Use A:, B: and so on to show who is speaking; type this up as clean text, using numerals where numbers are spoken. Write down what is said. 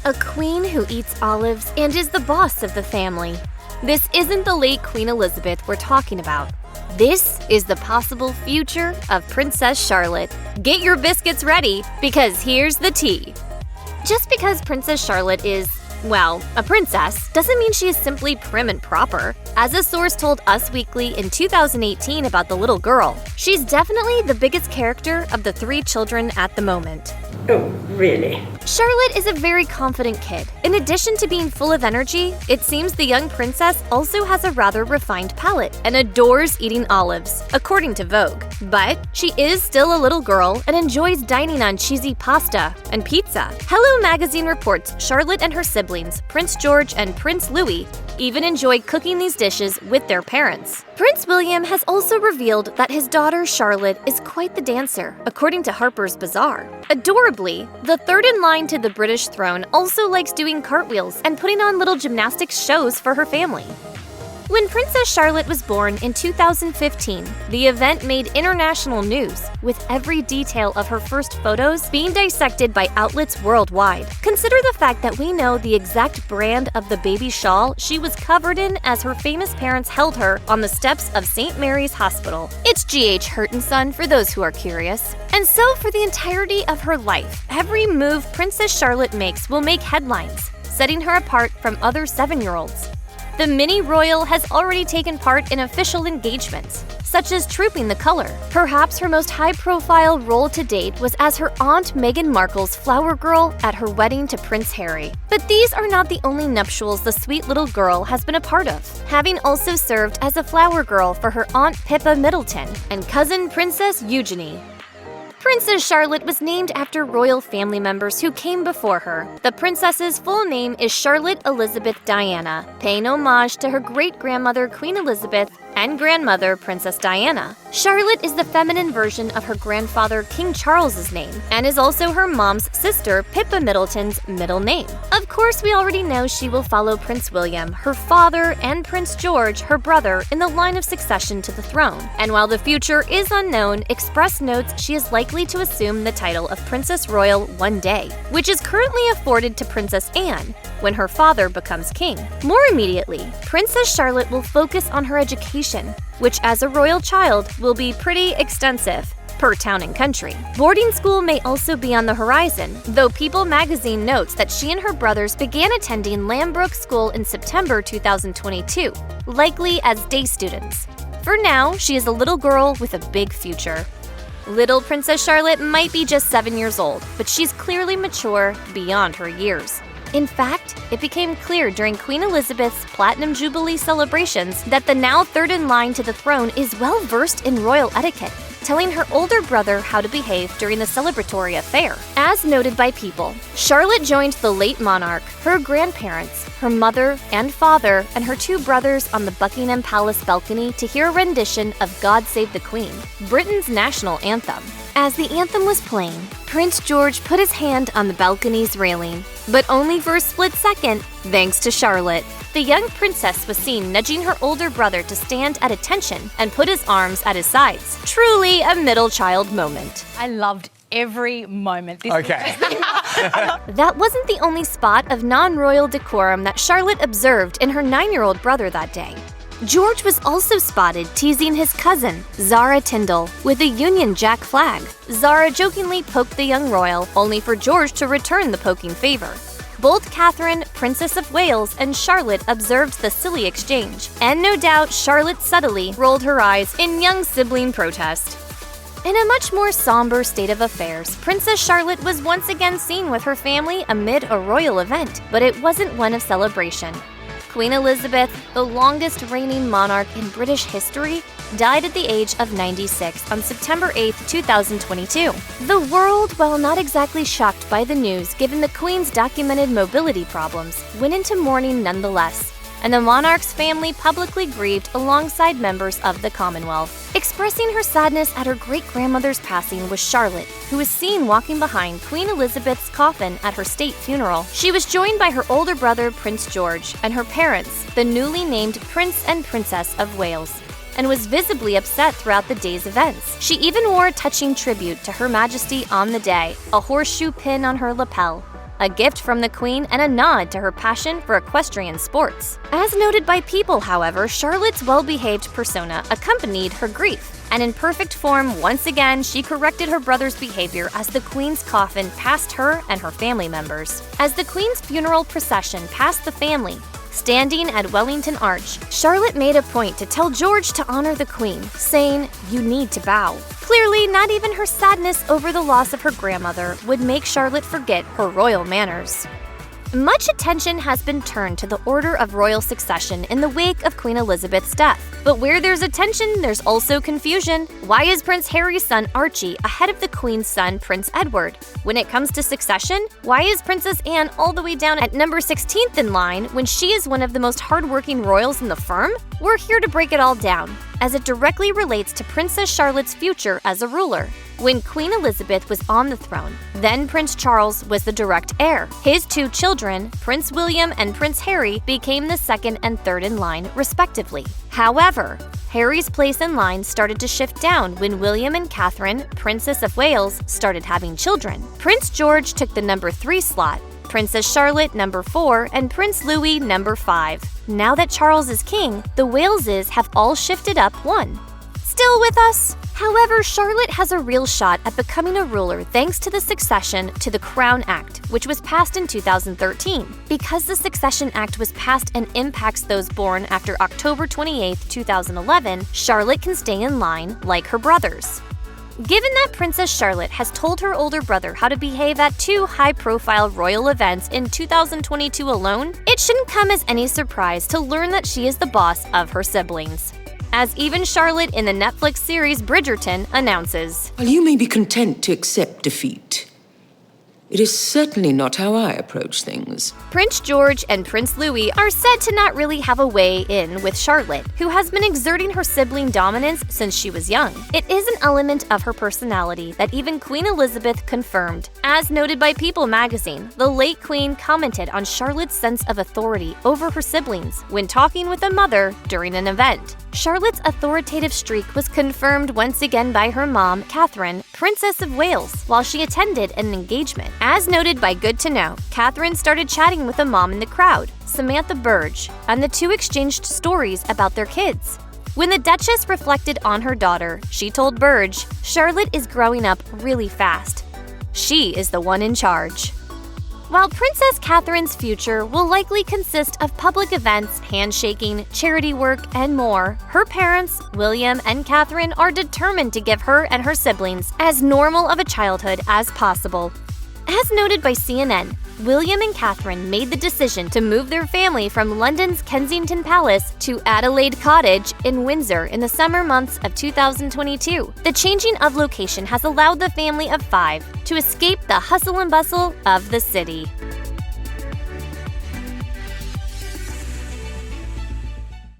A: a queen who eats olives and is the boss of the family. This isn't the late Queen Elizabeth we're talking about. This is the possible future of Princess Charlotte. Get your biscuits ready, because here's the tea. Just because Princess Charlotte is, well, a princess, doesn't mean she is simply prim and proper. As a source told Us Weekly in 2018 about the little girl, she's definitely the biggest character of the 3 children at the moment.
B: Oh, really?
A: Charlotte is a very confident kid. In addition to being full of energy, it seems the young princess also has a rather refined palate and adores eating olives, according to Vogue. But she is still a little girl and enjoys dining on cheesy pasta and pizza. Hello Magazine reports Charlotte and her siblings, Prince George and Prince Louis, even enjoy cooking these dishes with their parents. Prince William has also revealed that his daughter Charlotte is quite the dancer, according to Harper's Bazaar. Adorably, the third in line to the British throne also likes doing cartwheels and putting on little gymnastics shows for her family. When Princess Charlotte was born in 2015, the event made international news, with every detail of her first photos being dissected by outlets worldwide. Consider the fact that we know the exact brand of the baby shawl she was covered in as her famous parents held her on the steps of St. Mary's Hospital. It's G.H. Hurt & Son for those who are curious. And so for the entirety of her life, every move Princess Charlotte makes will make headlines, setting her apart from other 7-year-olds. The mini royal has already taken part in official engagements, such as Trooping the Color. Perhaps her most high-profile role to date was as her aunt Meghan Markle's flower girl at her wedding to Prince Harry. But these are not the only nuptials the sweet little girl has been a part of, having also served as a flower girl for her aunt Pippa Middleton and cousin Princess Eugenie. Princess Charlotte was named after royal family members who came before her. The princess's full name is Charlotte Elizabeth Diana, paying homage to her great-grandmother Queen Elizabeth and grandmother Princess Diana. Charlotte is the feminine version of her grandfather King Charles's name, and is also her mom's sister Pippa Middleton's middle name. Of course, we already know she will follow Prince William, her father, and Prince George, her brother, in the line of succession to the throne. And while the future is unknown, Express notes she is likely to assume the title of Princess Royal one day, which is currently afforded to Princess Anne when her father becomes king. More immediately, Princess Charlotte will focus on her education, which as a royal child will be pretty extensive, per town and country. Boarding school may also be on the horizon, though People magazine notes that she and her brothers began attending Lambrook School in September 2022, likely as day students. For now, she is a little girl with a big future. Little Princess Charlotte might be just 7 years old, but she's clearly mature beyond her years. In fact, it became clear during Queen Elizabeth's Platinum Jubilee celebrations that the now third in line to the throne is well versed in royal etiquette, telling her older brother how to behave during the celebratory affair. As noted by People, Charlotte joined the late monarch, her grandparents, her mother and father, and her 2 brothers on the Buckingham Palace balcony to hear a rendition of God Save the Queen, Britain's national anthem. As the anthem was playing, Prince George put his hand on the balcony's railing, but only for a split second, thanks to Charlotte. The young princess was seen nudging her older brother to stand at attention and put his arms at his sides. Truly a middle child moment.
C: I loved every moment.
D: Okay.
A: That wasn't the only spot of non-royal decorum that Charlotte observed in her 9-year-old brother that day. George was also spotted teasing his cousin, Zara Tindall, with a Union Jack flag. Zara jokingly poked the young royal, only for George to return the poking favor. Both Catherine, Princess of Wales, and Charlotte observed the silly exchange, and no doubt Charlotte subtly rolled her eyes in young sibling protest. In a much more somber state of affairs, Princess Charlotte was once again seen with her family amid a royal event, but it wasn't one of celebration. Queen Elizabeth, the longest reigning monarch in British history, died at the age of 96 on September 8, 2022. The world, while not exactly shocked by the news given the Queen's documented mobility problems, went into mourning nonetheless, and the monarch's family publicly grieved alongside members of the Commonwealth. Expressing her sadness at her great-grandmother's passing was Charlotte, who was seen walking behind Queen Elizabeth's coffin at her state funeral. She was joined by her older brother, Prince George, and her parents, the newly named Prince and Princess of Wales, and was visibly upset throughout the day's events. She even wore a touching tribute to Her Majesty on the day, a horseshoe pin on her lapel, a gift from the Queen and a nod to her passion for equestrian sports. As noted by People, however, Charlotte's well-behaved persona accompanied her grief. And in perfect form, once again, she corrected her brother's behavior as the Queen's coffin passed her and her family members. As the Queen's funeral procession passed the family, standing at Wellington Arch, Charlotte made a point to tell George to honor the Queen, saying, "You need to bow." Clearly, not even her sadness over the loss of her grandmother would make Charlotte forget her royal manners. Much attention has been turned to the order of royal succession in the wake of Queen Elizabeth's death. But where there's attention, there's also confusion. Why is Prince Harry's son Archie ahead of the Queen's son Prince Edward? When it comes to succession, why is Princess Anne all the way down at number 16th in line when she is one of the most hardworking royals in the firm? We're here to break it all down, as it directly relates to Princess Charlotte's future as a ruler. When Queen Elizabeth was on the throne, then Prince Charles was the direct heir. His two children, Prince William and Prince Harry, became the second and third in line, respectively. However, Harry's place in line started to shift down when William and Catherine, Princess of Wales, started having children. Prince George took the number 3 slot, Princess Charlotte number 4, and Prince Louis number 5. Now that Charles is king, the Waleses have all shifted up one. Still with us? However, Charlotte has a real shot at becoming a ruler thanks to the succession to the Crown Act, which was passed in 2013. Because the Succession Act was passed and impacts those born after October 28, 2011, Charlotte can stay in line like her brothers. Given that Princess Charlotte has told her older brother how to behave at 2 high-profile royal events in 2022 alone, it shouldn't come as any surprise to learn that she is the boss of her siblings. As even Charlotte in the Netflix series Bridgerton announces,
B: "While you may be content to accept defeat, it is certainly not how I approach things."
A: Prince George and Prince Louis are said to not really have a way in with Charlotte, who has been exerting her sibling dominance since she was young. It is an element of her personality that even Queen Elizabeth confirmed. As noted by People magazine, the late Queen commented on Charlotte's sense of authority over her siblings when talking with a mother during an event. Charlotte's authoritative streak was confirmed once again by her mom, Catherine, Princess of Wales, while she attended an engagement. As noted by Good to Know, Catherine started chatting with a mom in the crowd, Samantha Burge, and the two exchanged stories about their kids. When the Duchess reflected on her daughter, she told Burge, "Charlotte is growing up really fast. She is the one in charge." While Princess Catherine's future will likely consist of public events, handshaking, charity work, and more, her parents, William and Catherine, are determined to give her and her siblings as normal of a childhood as possible. As noted by CNN, William and Catherine made the decision to move their family from London's Kensington Palace to Adelaide Cottage in Windsor in the summer months of 2022. The changing of location has allowed the family of 5 to escape the hustle and bustle of the city.